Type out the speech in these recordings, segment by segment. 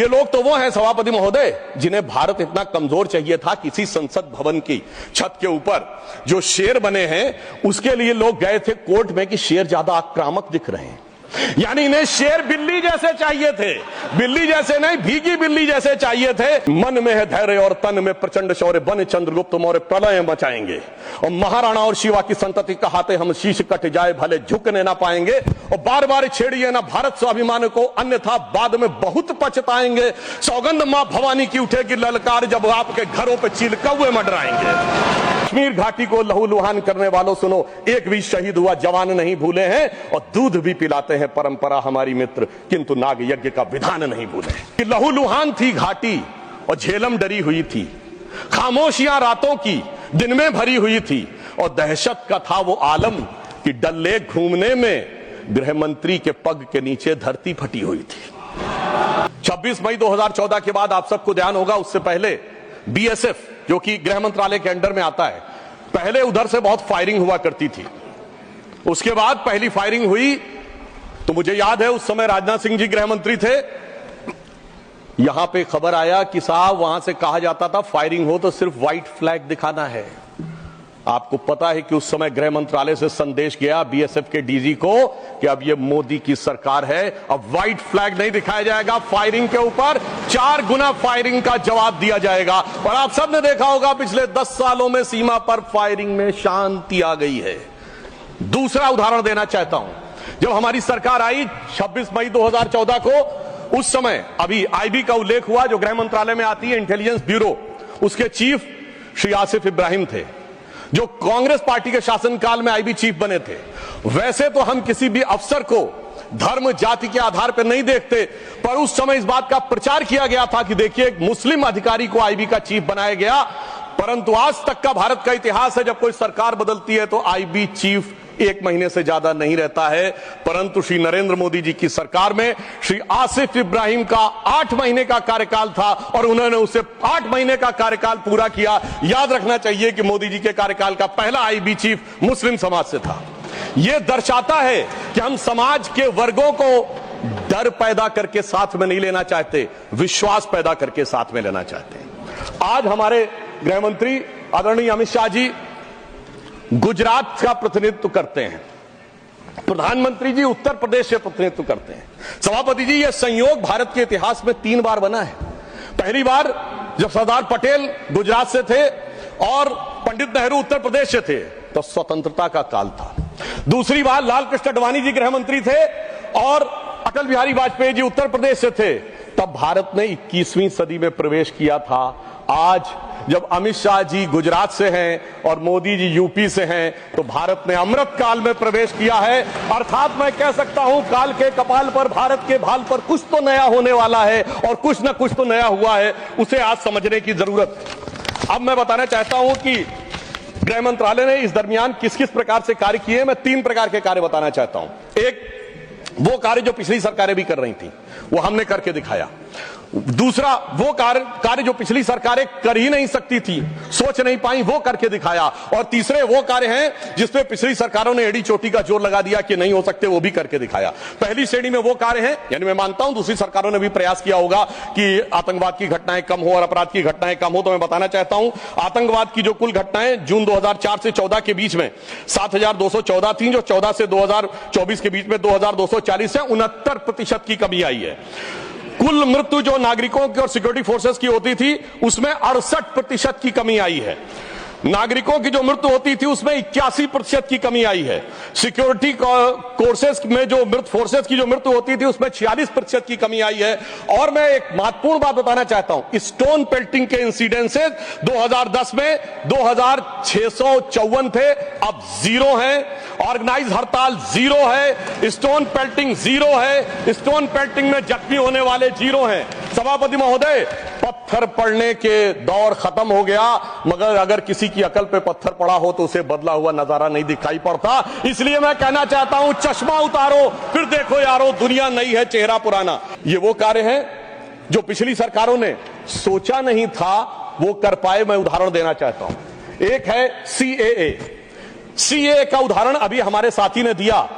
ये लोग तो वो हैं सभापति महोदय जिन्हें भारत इतना कमजोर चाहिए था, किसी संसद भवन की छत के ऊपर जो शेर बने हैं उसके लिए लोग गए थे कोर्ट में कि शेर ज्यादा आक्रामक दिख रहे हैं। यानी इन्हें शेर बिल्ली जैसे चाहिए थे, बिल्ली जैसे नहीं, भीगी बिल्ली जैसे चाहिए थे। मन में है धैर्य और तन में प्रचंड शौर्य, बन चंद्रगुप्त मौर्य प्रलय मचाएंगे और महाराणा और शिवा की संतति कहाते हम शीश कट जाए भले झुकने ना पाएंगे। और बार बार छेड़िए ना भारत स्वाभिमान को, अन्यथा बाद में बहुत पछताएंगे। सौगंध मां भवानी की उठेगी ललकार जब आपके घरों पे चील कौवे मंडराएंगे। कश्मीर घाटी को लहूलुहान करने वालों सुनो, एक भी शहीद हुआ जवान नहीं भूले हैं और दूध भी पिलाते हैं परंपरा हमारी मित्र, किंतु नाग यज्ञ का विधान नहीं भूले। लहूलुहान थी घाटी और झेलम डरी हुई थी, खामोशियां रातों की दिन में भरी हुई थी और दहशत का था वो आलम कि डल लेक घूमने में गृह मंत्री के पग के नीचे धरती फटी हुई थी। 26 मई 2014 के बाद आप सबको ध्यान होगा, उससे पहले बीएसएफ जो कि गृह मंत्रालय के अंडर में आता है, पहले उधर से बहुत फायरिंग हुआ करती थी। उसके बाद पहली फायरिंग हुई तो मुझे याद है उस समय राजनाथ सिंह जी गृह मंत्री थे। यहां पे खबर आया कि साहब वहां से कहा जाता था फायरिंग हो तो सिर्फ व्हाइट फ्लैग दिखाना है। आपको पता है कि उस समय गृह मंत्रालय से संदेश गया बीएसएफ के डीजी को कि अब ये मोदी की सरकार है, अब व्हाइट फ्लैग नहीं दिखाया जाएगा, फायरिंग के ऊपर 4 गुना फायरिंग का जवाब दिया जाएगा। और आप सबने देखा होगा पिछले 10 सालों में सीमा पर फायरिंग में शांति आ गई है। दूसरा उदाहरण देना चाहता हूं, जब हमारी सरकार आई 26 मई 2014 को, उस समय अभी आईबी का उल्लेख हुआ जो गृह मंत्रालय में आती है, इंटेलिजेंस ब्यूरो, उसके चीफ श्री आसिफ इब्राहिम थे जो कांग्रेस पार्टी के शासनकाल में आईबी चीफ बने थे। वैसे तो हम किसी भी अफसर को धर्म जाति के आधार पर नहीं देखते, पर उस समय इस बात का प्रचार किया गया था कि देखिए एक मुस्लिम अधिकारी को आईबी का चीफ बनाया गया। परंतु आज तक का भारत का इतिहास है, जब कोई सरकार बदलती है तो आईबी चीफ 1 महीने से ज्यादा नहीं रहता है। परंतु श्री नरेंद्र मोदी जी की सरकार में श्री आसिफ इब्राहिम का 8 महीने का कार्यकाल था और उन्होंने उसे 8 महीने का कार्यकाल पूरा किया। याद रखना चाहिए कि मोदी जी के कार्यकाल का पहला आईबी चीफ मुस्लिम समाज से था। यह दर्शाता है कि हम समाज के वर्गों को डर पैदा करके साथ में नहीं लेना चाहते, विश्वास पैदा करके साथ में लेना चाहते हैं। आज हमारे गृह मंत्री आदरणीय अमित शाह जी गुजरात का प्रतिनिधित्व करते हैं, प्रधानमंत्री जी उत्तर प्रदेश से प्रतिनिधित्व करते हैं। सभापति जी, यह संयोग भारत के इतिहास में 3 बार बना है। पहली बार जब सरदार पटेल गुजरात से थे और पंडित नेहरू उत्तर प्रदेश से थे तो स्वतंत्रता का काल था। दूसरी बार लाल कृष्ण आडवाणी जी गृह मंत्री थे और अटल बिहारी वाजपेयी जी उत्तर प्रदेश से थे, तब भारत ने 21वीं सदी में प्रवेश किया था। आज जब अमित शाह जी गुजरात से हैं और मोदी जी यूपी से हैं तो भारत ने अमृत काल में प्रवेश किया है। अर्थात मैं कह सकता हूं काल के कपाल पर, भारत के भाल पर कुछ तो नया होने वाला है और कुछ ना कुछ तो नया हुआ है, उसे आज समझने की जरूरत है। अब मैं बताना चाहता हूं कि गृह मंत्रालय ने इस दरमियान किस किस प्रकार से कार्य किए। मैं 3 प्रकार के कार्य बताना चाहता हूं। एक, वो कार्य जो पिछली सरकारें भी कर रही थी वो हमने करके दिखाया। दूसरा, वो कार्य जो पिछली सरकारें कर ही नहीं सकती थी, सोच नहीं पाई, वो करके दिखाया। और तीसरे वो कार्य हैं जिसपे पिछली सरकारों ने एड़ी चोटी का जोर लगा दिया कि नहीं हो सकते, वो भी करके दिखाया। पहली श्रेणी में वो कार्य हैं, यानी मैं मानता हूं दूसरी सरकारों ने भी प्रयास किया होगा कि आतंकवाद की घटनाएं कम हो और अपराध की घटनाएं कम हो। तो मैं बताना चाहता हूं आतंकवाद की जो कुल घटनाएं जून 2004 से 14 के बीच में 7214 थी, जो 14 से 2024 के बीच में 2240 से 69% की कमी आई है। कुल मृत्यु जो नागरिकों की और सिक्योरिटी फोर्सेस की होती थी उसमें 68% की कमी आई है। नागरिकों की जो मृत्यु होती थी उसमें 81% की कमी आई है। सिक्योरिटी कोर्सेस में जो फोर्सेस की जो मृत्यु होती थी उसमें 46% की कमी आई है। और मैं एक महत्वपूर्ण बात बताना चाहता हूं, स्टोन पेल्टिंग के इंसिडेंसेस 2010 में 2654 थे, अब 0 हैं। ऑर्गेनाइज हड़ताल 0 है, स्टोन पेल्टिंग 0 है, स्टोन पेल्टिंग में जख्मी होने वाले 0 हैं। सभापति महोदय, पत्थर पड़ने के दौर खत्म हो गया, मगर अगर किसी की अकल पे पत्थर पड़ा हो तो उसे बदला हुआ नजारा नहीं दिखाई पड़ता। इसलिए मैं कहना चाहता हूं चश्मा उतारो फिर देखो यारो, दुनिया नई है चेहरा पुराना। ये वो कार्य है जो पिछली सरकारों ने सोचा नहीं था वो कर पाए। मैं उदाहरण देना चाहता हूं। एक है सीएए का उदाहरण अभी हमारे साथी ने दिया।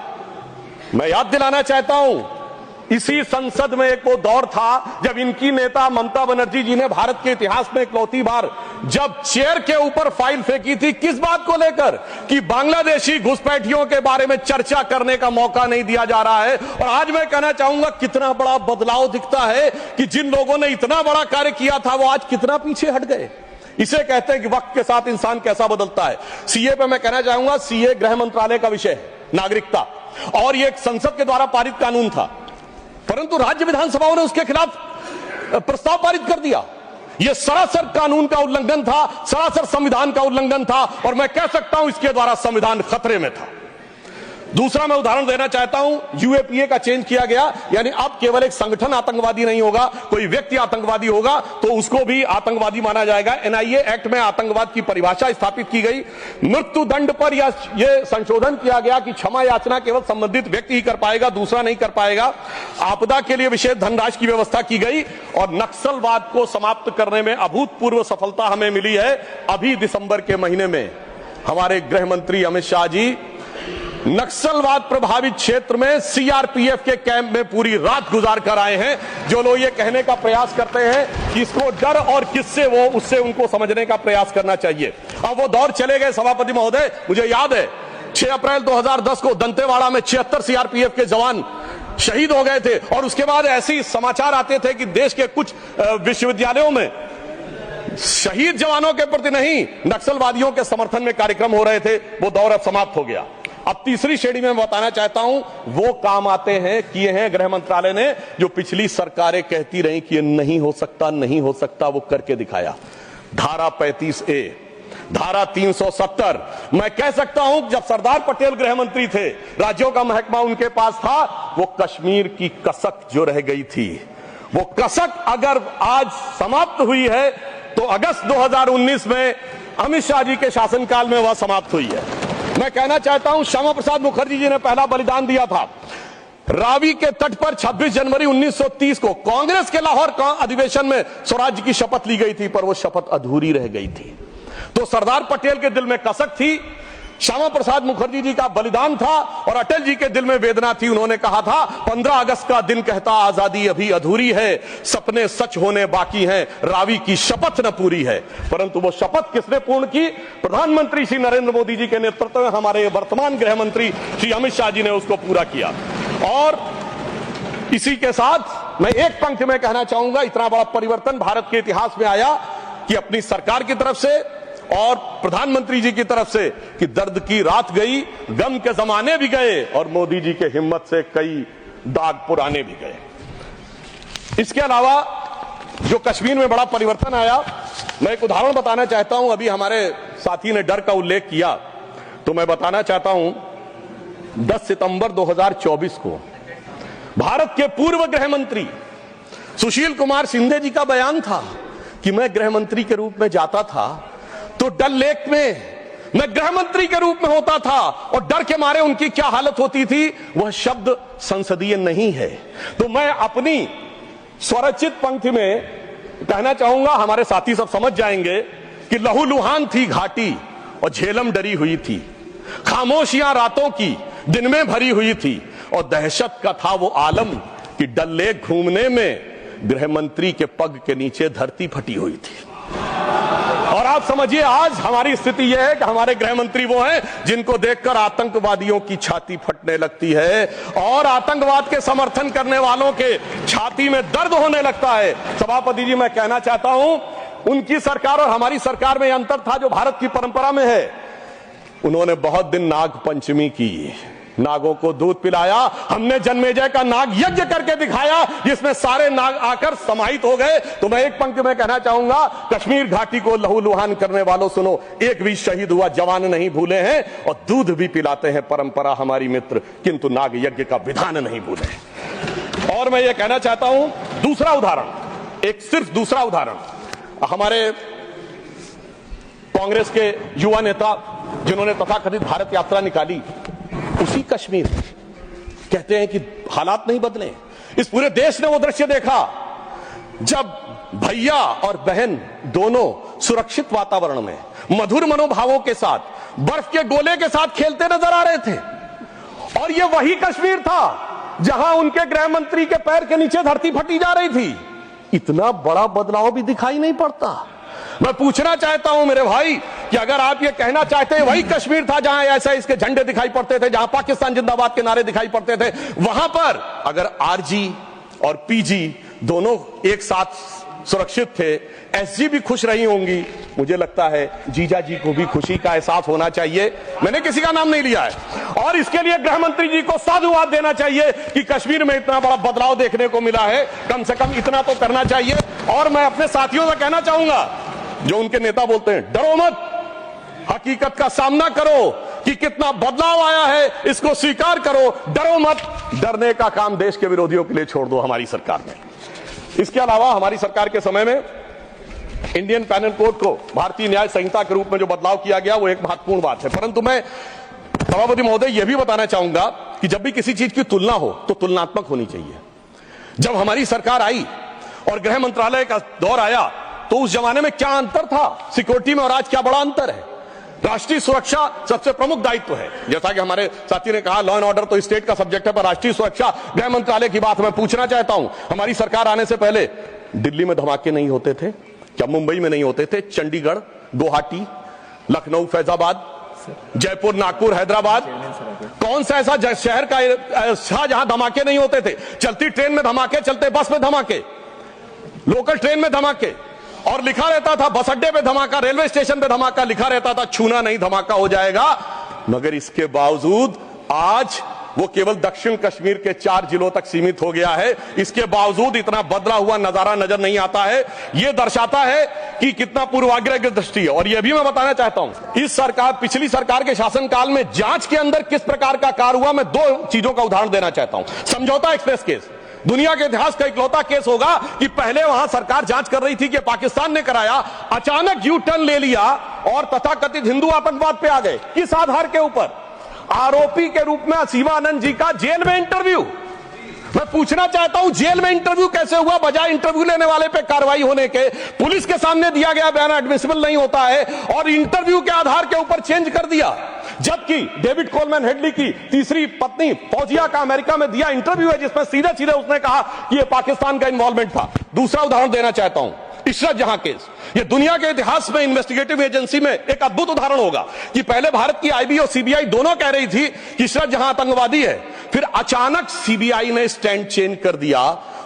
मैं याद दिलाना चाहता हूं इसी संसद में एक वो दौर था जब इनकी नेता ममता बनर्जी जी ने भारत के इतिहास में इकलौती बार जब चेयर के ऊपर फाइल फेंकी थी, किस बात को लेकर कि बांग्लादेशी घुसपैठियों के बारे में चर्चा करने का मौका नहीं दिया जा रहा है। और आज मैं कहना चाहूंगा कितना बड़ा बदलाव दिखता है कि जिन लोगों ने इतना बड़ा कार्य किया था वो आज कितना पीछे हट गए। इसे कहते हैं कि वक्त के साथ इंसान कैसा बदलता है। सीए पे मैं कहना चाहूंगा, सीए गृह मंत्रालय का विषय है, नागरिकता, और ये एक संसद के द्वारा पारित कानून था, परंतु राज्य विधानसभाओं ने उसके खिलाफ प्रस्ताव पारित कर दिया। यह सरासर कानून का उल्लंघन था, सरासर संविधान का उल्लंघन था, और मैं कह सकता हूं इसके द्वारा संविधान खतरे में था। दूसरा मैं उदाहरण देना चाहता हूं, यूएपीए का चेंज किया गया, यानी अब केवल एक संगठन आतंकवादी नहीं होगा, कोई व्यक्ति आतंकवादी होगा तो उसको भी आतंकवादी माना जाएगा। एनआईए एक्ट में आतंकवाद की परिभाषा स्थापित की गई। मृत्यु दंड पर यह संशोधन किया गया कि क्षमा याचना केवल संबंधित व्यक्ति ही कर पाएगा, दूसरा नहीं कर पाएगा। आपदा के लिए विशेष धनराशि की व्यवस्था की गई और नक्सलवाद को समाप्त करने में अभूतपूर्व सफलता हमें मिली है। अभी दिसंबर के महीने में हमारे गृह मंत्री अमित शाह जी नक्सलवाद प्रभावित क्षेत्र में सीआरपीएफ के कैंप में पूरी रात गुजार कर आए हैं। जो लोग ये कहने का प्रयास करते हैं कि इसको डर और किससे वो, उससे उनको समझने का प्रयास करना चाहिए। अब वो दौर चले गए सभापति महोदय। मुझे याद है 6 अप्रैल 2010 को दंतेवाड़ा में 76 सीआरपीएफ के जवान शहीद हो गए थे, और उसके बाद ऐसे समाचार आते थे कि देश के कुछ विश्वविद्यालयों में शहीद जवानों के प्रति नहीं, नक्सलवादियों के समर्थन में कार्यक्रम हो रहे थे। वो दौर अब समाप्त हो गया। अब तीसरी श्रेणी में बताना चाहता हूं, वो काम आते हैं, किए हैं गृह मंत्रालय ने, जो पिछली सरकारें कहती रही कि ये नहीं हो सकता, नहीं हो सकता, वो करके दिखाया। धारा 35A, धारा 370। मैं कह सकता हूं जब सरदार पटेल गृह मंत्री थे, राज्यों का महकमा उनके पास था, वो कश्मीर की कसक जो रह गई थी, वो कसक अगर आज समाप्त हुई है तो अगस्त 2019 में अमित शाह जी के शासनकाल में वह समाप्त हुई है। मैं कहना चाहता हूं श्यामा प्रसाद मुखर्जी जी ने पहला बलिदान दिया था। रावी के तट पर 26 जनवरी 1930 को कांग्रेस के लाहौर अधिवेशन में स्वराज्य की शपथ ली गई थी, पर वो शपथ अधूरी रह गई थी। तो सरदार पटेल के दिल में कसक थी, श्यामा प्रसाद मुखर्जी जी का बलिदान था, और अटल जी के दिल में वेदना थी। उन्होंने कहा था 15 अगस्त का दिन कहता आजादी अभी अधूरी है, सपने सच होने बाकी हैं, रावी की शपथ न पूरी है। परंतु वो शपथ किसने पूर्ण की? प्रधानमंत्री श्री नरेंद्र मोदी जी के नेतृत्व में हमारे वर्तमान गृह मंत्री श्री अमित शाह जी ने उसको पूरा किया। और इसी के साथ मैं एक पंक्ति में कहना चाहूंगा, इतना बड़ा परिवर्तन भारत के इतिहास में आया कि अपनी सरकार की तरफ से और प्रधानमंत्री जी की तरफ से कि दर्द की रात गई, गम के जमाने भी गए, और मोदी जी के हिम्मत से कई दाग पुराने भी गए। इसके अलावा जो कश्मीर में बड़ा परिवर्तन आया, मैं एक उदाहरण बताना चाहता हूं। अभी हमारे साथी ने डर का उल्लेख किया, तो मैं बताना चाहता हूं 10 सितंबर 2024 को भारत के पूर्व गृह मंत्री सुशील कुमार शिंदे जी का बयान था कि मैं गृह मंत्री के रूप में जाता था तो डल लेक में मैं गृह मंत्री के रूप में होता था, और डर के मारे उनकी क्या हालत होती थी, वह शब्द संसदीय नहीं है। तो मैं अपनी स्वरचित पंक्ति में कहना चाहूंगा, हमारे साथी सब समझ जाएंगे कि लहूलुहान थी घाटी और झेलम डरी हुई थी, खामोशियां रातों की दिन में भरी हुई थी, और दहशत का था वो आलम कि डल लेक घूमने में गृह मंत्री के पग के नीचे धरती फटी हुई थी। और आप समझिए आज हमारी स्थिति यह है कि हमारे गृह मंत्री वो हैं जिनको देखकर आतंकवादियों की छाती फटने लगती है, और आतंकवाद के समर्थन करने वालों के छाती में दर्द होने लगता है। सभापति जी, मैं कहना चाहता हूं उनकी सरकार और हमारी सरकार में अंतर था जो भारत की परंपरा में है। उन्होंने बहुत दिन नाग पंचमी की, नागों को दूध पिलाया, हमने जन्मेजय का नाग यज्ञ करके दिखाया जिसमें सारे नाग आकर समाहित हो गए। तो मैं एक पंक्ति में कहना चाहूंगा, कश्मीर घाटी को लहूलुहान करने वालों सुनो, एक भी शहीद हुआ जवान नहीं भूले हैं, और दूध भी पिलाते हैं परंपरा हमारी मित्र, किंतु नाग यज्ञ का विधान नहीं भूले। और मैं ये कहना चाहता हूं दूसरा उदाहरण, एक सिर्फ दूसरा उदाहरण, हमारे कांग्रेस के युवा नेता जिन्होंने तथाकथित भारत यात्रा निकाली, उसी कश्मीर कहते हैं कि हालात नहीं बदले। इस पूरे देश ने वो दृश्य देखा जब भैया और बहन दोनों सुरक्षित वातावरण में मधुर मनोभावों के साथ बर्फ के गोले के साथ खेलते नजर आ रहे थे। और ये वही कश्मीर था जहां उनके गृह मंत्री के पैर के नीचे धरती फटी जा रही थी। इतना बड़ा बदलाव भी दिखाई नहीं पड़ता। मैं पूछना चाहता हूं मेरे भाई कि अगर आप ये कहना चाहते हैं वही कश्मीर था जहां ऐसा इसके झंडे दिखाई पड़ते थे, जहां पाकिस्तान जिंदाबाद के नारे दिखाई पड़ते थे, वहां पर अगर आरजी और पीजी दोनों एक साथ सुरक्षित थे, एसजी भी खुश रही होंगी, मुझे लगता है जीजा जी को भी खुशी का एहसास होना चाहिए। मैंने किसी का नाम नहीं लिया है। और इसके लिए गृह मंत्री जी को साधुवाद देना चाहिए कि कश्मीर में इतना बड़ा बदलाव देखने को मिला है। कम से कम इतना तो करना चाहिए। और मैं अपने साथियों से कहना चाहूंगा, जो उनके नेता बोलते हैं डरो मत, हकीकत का सामना करो कि कितना बदलाव आया है, इसको स्वीकार करो, डरो मत। डरने का काम देश के विरोधियों के लिए छोड़ दो हमारी सरकार में। इसके अलावा हमारी सरकार के समय में इंडियन पैनल कोड को भारतीय न्याय संहिता के रूप में जो बदलाव किया गया वो एक महत्वपूर्ण बात है। परंतु मैं सभापति महोदय यह भी बताना चाहूंगा कि जब भी किसी चीज की तुलना हो तो तुलनात्मक होनी चाहिए। जब हमारी सरकार आई और गृह मंत्रालय का दौर आया तो उस जमाने में क्या अंतर था सिक्योरिटी में और आज क्या बड़ा अंतर है। राष्ट्रीय सुरक्षा सबसे प्रमुख दायित्व है। जैसा कि हमारे साथी ने कहा, लॉ एंड ऑर्डर तो स्टेट का सब्जेक्ट है, पर राष्ट्रीय सुरक्षा गृह मंत्रालय की बात मैं पूछना चाहता हूं। हमारी सरकार आने से पहले दिल्ली में धमाके नहीं होते थे क्या? मुंबई में नहीं होते थे? चंडीगढ़, गुवाहाटी, लखनऊ, फैजाबाद, जयपुर, नागपुर, हैदराबाद, कौन सा ऐसा शहर का जहां धमाके नहीं होते थे? चलती ट्रेन में धमाके, चलते बस में धमाके, लोकल ट्रेन में धमाके, और लिखा रहता था बस अड्डे पे धमाका, रेलवे स्टेशन पे धमाका, लिखा रहता था छूना नहीं, धमाका हो जाएगा। मगर इसके बावजूद आज वो केवल दक्षिण कश्मीर के 4 जिलों तक सीमित हो गया है। इसके बावजूद इतना बदला हुआ नजारा नजर नहीं आता है। यह दर्शाता है कि कितना पूर्वाग्रह की दृष्टि है। और यह भी मैं बताना चाहता हूं, इस सरकार, पिछली सरकार के शासनकाल में जांच के अंदर किस प्रकार का कार्य हुआ, मैं 2 चीजों का उदाहरण देना चाहता हूं। समझौता एक्सप्रेस केस दुनिया के इतिहास का इकलौता केस होगा कि पहले वहां सरकार जांच कर रही थी कि पाकिस्तान ने कराया, अचानक यू टर्न ले लिया और तथाकथित हिंदू आतंकवाद पे आ गए। किस आधार के ऊपर? आरोपी के रूप में असीमा आनंद जी का जेल में इंटरव्यू। मैं पूछना चाहता हूं जेल में इंटरव्यू कैसे हुआ? बजाय इंटरव्यू लेने वाले पे कार्रवाई होने के पुलिस के सामने दिया गया बयान एडमिसिबल नहीं होता है और इंटरव्यू के आधार के ऊपर चेंज कर दिया। जबकि डेविड कोलमैन हेडली की तीसरी पत्नी फौजिया का अमेरिका में दिया इंटरव्यू है जिसमें सीधे सीधे उसने कहा कि यह पाकिस्तान का इन्वॉल्वमेंट था। दूसरा उदाहरण देना चाहता हूं, इशरत जहां केस। यह दुनिया के इतिहास में इन्वेस्टिगेटिव एजेंसी में एक अद्भुत उदाहरण होगा कि पहले भारत की आईबी और सीबीआई दोनों कह रही थी कि इशरत जहां आतंकवादी है, फिर अचानक सीबीआई ने स्टैंड चेंज कर दिया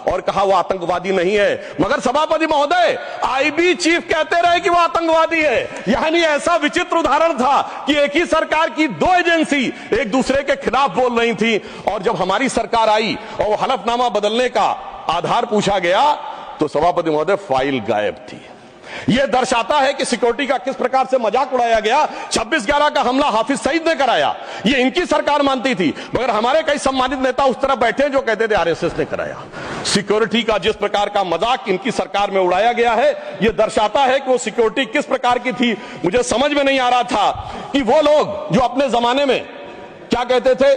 और कहा वो आतंकवादी नहीं है। मगर सभापति महोदय, आईबी चीफ कहते रहे कि वो आतंकवादी है। यानी ऐसा विचित्र उदाहरण था कि एक ही सरकार की 2 एजेंसी एक दूसरे के खिलाफ बोल रही थी। और जब हमारी सरकार आई और वो हलफनामा बदलने का आधार पूछा गया तो सभापति महोदय फाइल गायब थी। यह दर्शाता है कि सिक्योरिटी का किस प्रकार से मजाक उड़ाया गया। 26/11 का हमला हाफिज सईद ने कराया, यह इनकी सरकार मानती थी, मगर हमारे कई सम्मानित नेता उस तरफ बैठे जो कहते थे आरएसएस ने कराया। सिक्योरिटी का जिस प्रकार का मजाक इनकी सरकार में उड़ाया गया है, यह दर्शाता है कि वो सिक्योरिटी किस प्रकार की थी। मुझे समझ में नहीं आ रहा था कि वो लोग जो अपने जमाने में क्या कहते थे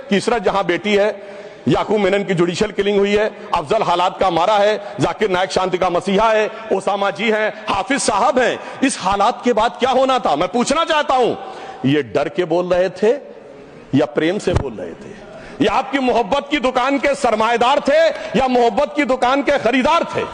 कि इशरत जहां बेटी है, याकूब मेनन की जुडिशियल किलिंग हुई है, अफजल हालात का मारा है, जाकिर नायक शांति का मसीहा है, ओसामा जी हैं, हाफिज साहब हैं। इस हालात के बाद क्या होना था? मैं पूछना चाहता हूं, ये डर के बोल रहे थे या प्रेम से बोल रहे थे? या आपकी मोहब्बत की दुकान के सरमाएदार थे या मोहब्बत की दुकान के खरीदार थे?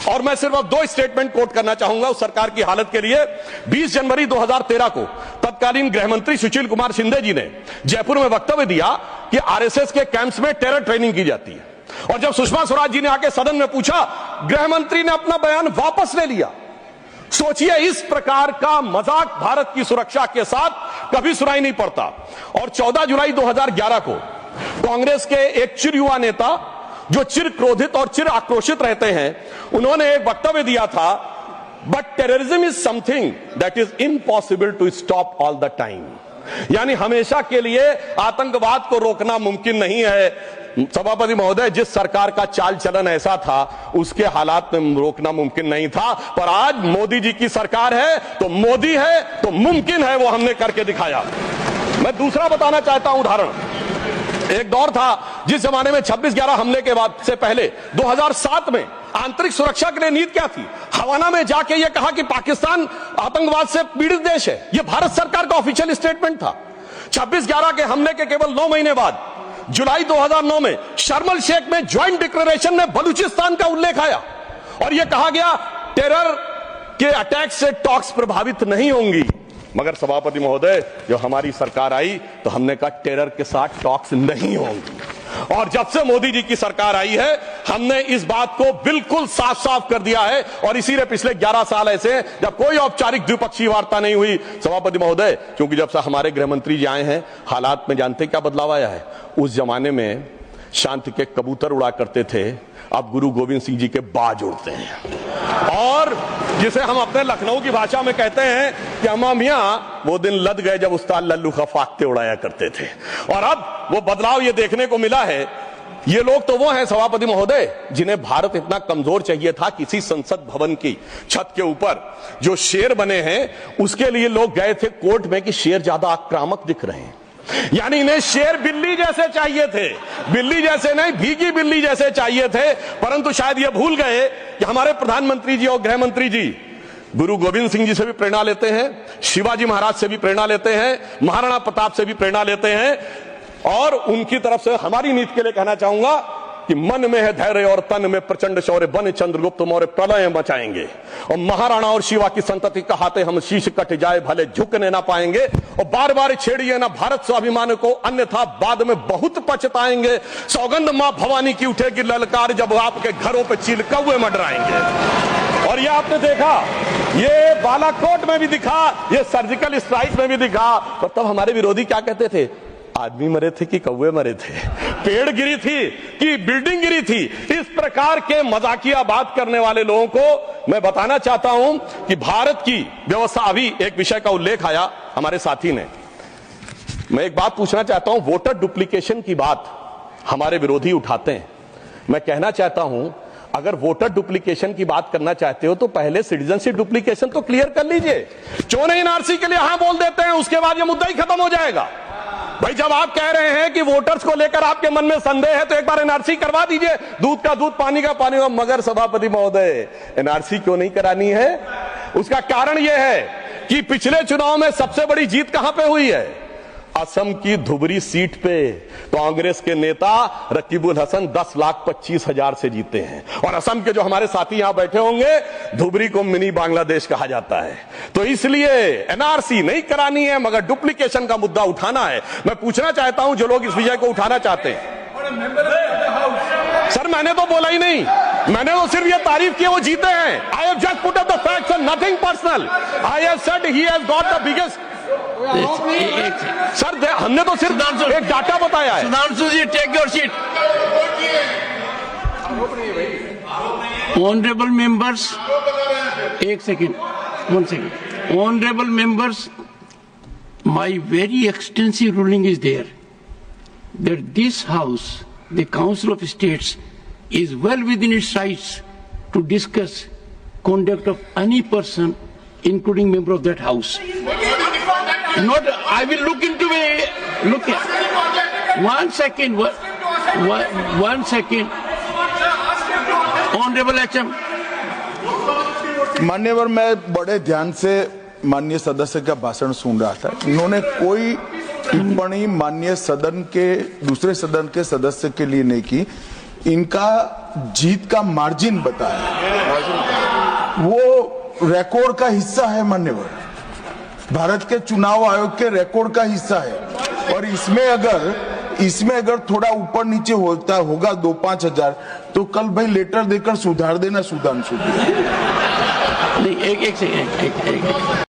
और मैं सिर्फ अब 2 स्टेटमेंट कोट करना चाहूंगा उस सरकार की हालत के लिए। 20 जनवरी 2013 को तत्कालीन गृह मंत्री सुशील कुमार शिंदे जी ने जयपुर में वक्तव्य दिया कि आरएसएस के कैंप्स में टेरर ट्रेनिंग की जाती है। और जब सुषमा स्वराज जी ने आके सदन में पूछा, गृह मंत्री ने अपना बयान वापस ले लिया। सोचिए, इस प्रकार का मजाक भारत की सुरक्षा के साथ कभी सुनाई नहीं पड़ता। और 14 जुलाई 2011 को कांग्रेस के एक चिर युवा नेता जो चिर क्रोधित और चिर आक्रोशित रहते हैं, उन्होंने एक वक्तव्य दिया था, but terrorism is something that is impossible to stop all the time. यानी हमेशा के लिए आतंकवाद को रोकना मुमकिन नहीं है। सभापति महोदय, जिस सरकार का चाल चलन ऐसा था उसके हालात में रोकना मुमकिन नहीं था, पर आज मोदी जी की सरकार है तो मोदी है तो मुमकिन है, वो हमने करके दिखाया। मैं दूसरा बताना चाहता हूं उदाहरण। एक दौर था जिस जमाने में 26/11 हमले के बाद से पहले 2007 में आंतरिक सुरक्षा के लिए नीति क्या थी? हवाना में जाके यह कहा कि पाकिस्तान आतंकवाद से पीड़ित देश है। यह भारत सरकार का ऑफिशियल स्टेटमेंट था। 26/11 के हमले के केवल 9 महीने बाद जुलाई 2009 में शर्म एल शेख में ज्वाइंट डिक्लेरेशन में बलूचिस्तान का उल्लेख आया और यह कहा गया टेरर के अटैक से टॉक्स प्रभावित नहीं होंगी। मगर सभापति महोदय, जो हमारी सरकार आई तो हमने कहा टेरर के साथ टॉक्स नहीं होंगी। और जब से मोदी जी की सरकार आई है हमने इस बात को बिल्कुल साफ साफ कर दिया है और इसीलिए पिछले 11 साल ऐसे हैं जब कोई औपचारिक द्विपक्षीय वार्ता नहीं हुई। सभापति महोदय, क्योंकि जब से हमारे गृह मंत्री जी आए हैं हालात में जानते क्या बदलाव आया है। उस जमाने में शांति के कबूतर उड़ा करते थे, अब गुरु गोविंद सिंह जी के बाज उड़ते हैं। और जिसे हम अपने लखनऊ की भाषा में कहते हैं कि अम्मा मियां वो दिन लद गए जब उस्ताद लल्लू खा फाख्ते उड़ाया करते थे। और अब वो बदलाव ये देखने को मिला है। ये लोग तो वो हैं सभापति महोदय जिन्हें भारत इतना कमजोर चाहिए था किसी संसद भवन की छत के ऊपर जो शेर बने हैं उसके लिए लोग गए थे कोर्ट में कि शेर ज्यादा आक्रामक दिख रहे हैं। यानी इन्हें शेर बिल्ली जैसे चाहिए थे, बिल्ली जैसे नहीं भीगी बिल्ली जैसे चाहिए थे। परंतु शायद ये भूल गए कि हमारे प्रधानमंत्री जी और गृह मंत्री जी गुरु गोविंद सिंह जी से भी प्रेरणा लेते हैं, शिवाजी महाराज से भी प्रेरणा लेते हैं, महाराणा प्रताप से भी प्रेरणा लेते हैं। और उनकी तरफ से हमारी नीति के लिए कहना चाहूंगा कि मन में है धैर्य और तन में प्रचंड शौर्य, बन चंद्रगुप्त मौर्य प्रलय मचाएंगे। और महाराणा और शिवा की संतति कहाते हम शीश कट जाए भले झुकने ना पाएंगे। और बार बार छेड़िए ना भारत स्वाभिमान को अन्यथा बाद में बहुत पछताएंगे। सौगंध मां भवानी की उठेगी ललकार जब आपके घरों पे चील कौवे मंडराएंगे। और ये आपने देखा, ये बालाकोट में भी दिखा, ये सर्जिकल स्ट्राइक में भी दिखा। और तब हमारे विरोधी क्या कहते थे, आदमी मरे थे कि कौवे मरे थे, पेड़ गिरी थी कि बिल्डिंग गिरी थी। इस प्रकार के मजाकिया बात करने वाले लोगों को मैं बताना चाहता हूं कि भारत की व्यवस्था, अभी एक विषय का उल्लेख आया हमारे साथी ने, मैं एक बात पूछना चाहता हूं। वोटर डुप्लीकेशन की बात हमारे विरोधी उठाते हैं। मैं कहना चाहता हूं अगर वोटर डुप्लीकेशन की बात करना चाहते हो तो पहले सिटीजनशिप डुप्लीकेशन तो क्लियर कर लीजिए। क्यों नहीं एनआरसी के लिए हां बोल देते हैं, उसके बाद यह मुद्दा ही खत्म हो जाएगा। भाई जब आप कह रहे हैं कि वोटर्स को लेकर आपके मन में संदेह है तो एक बार एनआरसी करवा दीजिए, दूध का दूध पानी का पानी। मगर सभापति महोदय, एनआरसी क्यों नहीं करानी है? उसका कारण यह है कि पिछले चुनाव में सबसे बड़ी जीत कहां पे हुई है? असम की धुबरी सीट पे कांग्रेस के नेता रकीबुल हसन 10,25,000 से जीते हैं। और असम के जो हमारे साथी यहां बैठे होंगे, धुबरी को मिनी बांग्लादेश कहा जाता है। तो इसलिए एनआरसी नहीं करानी है मगर डुप्लीकेशन का मुद्दा उठाना है। मैं पूछना चाहता हूं जो लोग इस विषय को उठाना चाहते हैं। सर मैंने तो बोला ही नहीं, मैंने तो सिर्फ ये तारीफ की वो जीते हैं। I have just put up the facts and nothing personal. I have said he has got the biggest. Sir हमने तो सिर्फ एक डाटा बताया है। Sudhanshu ji, take your seat. Honourable members, एक second, 1 second. Honorable members, my very extensive ruling is there that this House, the Council of States, is well within its rights to discuss conduct of any person, including member of that House. Not, I will look into it. Look at 1 second. 1 second. Honorable HM. मान्यवर, मैं बड़े ध्यान से माननीय सदस्य का भाषण सुन रहा था। इन्होंने कोई टिप्पणी माननीय सदन के दूसरे सदन के सदस्य के लिए नहीं की। इनका जीत का मार्जिन बताया, वो रिकॉर्ड का हिस्सा है मान्यवर, भारत के चुनाव आयोग के रिकॉर्ड का हिस्सा है। और इसमें अगर थोड़ा ऊपर नीचे होता होगा 2-5 हजार तो कल भाई लेटर देकर सुधार देना सुधांशु। नहीं, एक सेकंड।